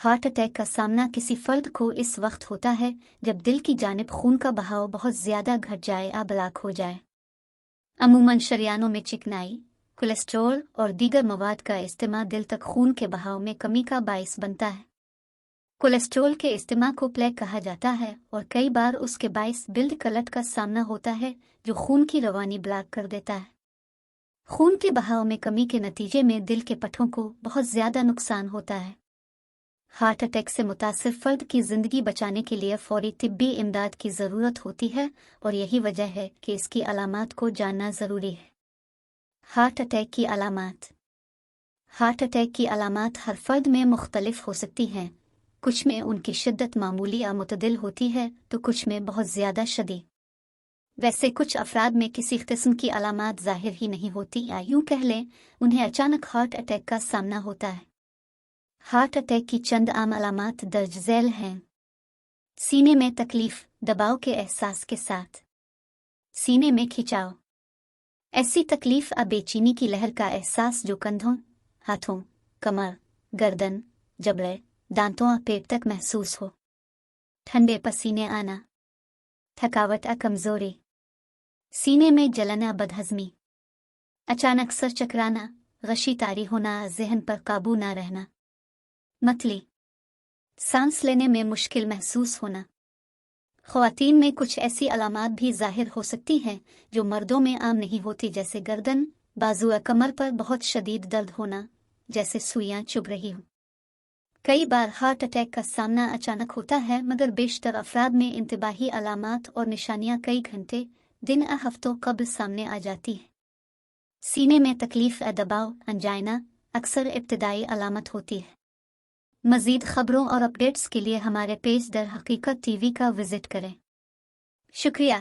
Heart attack کا سامنا کسی فرد کو اس وقت ہوتا ہے جب دل کی جانب خون کا بہاؤ بہت زیادہ گھٹ جائے یا بلاک ہو جائے۔ عموماً شریانوں میں چکنائی، کولیسٹرول اور دیگر مواد کا اجتماع دل تک خون کے بہاؤ میں کمی کا باعث بنتا ہے۔ کولیسٹرول کے اجتماع کو پلیک کہا جاتا ہے اور کئی بار اس کے باعث بلڈ کلٹ کا سامنا ہوتا ہے جو خون کی روانی بلاک کر دیتا ہے۔ خون کے بہاؤ میں کمی کے نتیجے میں دل کے پٹھوں کو بہت زیادہ نقصان ہوتا ہے۔ ہارٹ اٹیک سے متاثر فرد کی زندگی بچانے کے لیے فوری طبی امداد کی ضرورت ہوتی ہے اور یہی وجہ ہے کہ اس کی علامات کو جاننا ضروری ہے۔ ہارٹ اٹیک کی علامات۔ ہارٹ اٹیک کی علامات ہر فرد میں مختلف ہو سکتی ہیں، کچھ میں ان کی شدت معمولی یا متعدل ہوتی ہے تو کچھ میں بہت زیادہ شدید۔ ویسے کچھ افراد میں کسی قسم کی علامات ظاہر ہی نہیں ہوتی یا یوں کہہ لیں انہیں اچانک ہارٹ اٹیک کا سامنا ہوتا ہے۔ ہارٹ اٹیک کی چند عام علامات درج ذیل ہیں۔ سینے میں تکلیف، دباؤ کے احساس کے ساتھ سینے میں کھچاؤ، ایسی تکلیف یا بے چینی کی لہر کا احساس جو کندھوں، ہاتھوں، کمر، گردن، جبڑے، دانتوں اور پیٹ تک محسوس ہو۔ ٹھنڈے پسینے آنا، تھکاوٹ یا کمزوری، سینے میں جلن یا بدہضمی، اچانک سر چکرانا، غشی طاری ہونا، ذہن پر قابو نہ رہنا، متلی، سانس لینے میں مشکل محسوس ہونا۔ خواتین میں کچھ ایسی علامات بھی ظاہر ہو سکتی ہیں جو مردوں میں عام نہیں ہوتی، جیسے گردن، بازو یا کمر پر بہت شدید درد ہونا جیسے سوئیاں چبھ رہی ہوں۔ کئی بار ہارٹ اٹیک کا سامنا اچانک ہوتا ہے مگر بیشتر افراد میں انتباہی علامات اور نشانیاں کئی گھنٹے، دن یا ہفتوں قبل سامنے آ جاتی ہیں۔ سینے میں تکلیف یا دباؤ، انجائنا، اکثر ابتدائی علامت ہوتی ہے۔ مزید خبروں اور اپڈیٹس کے لیے ہمارے پیج در حقیقت ٹی وی کا وزٹ کریں۔ شکریہ۔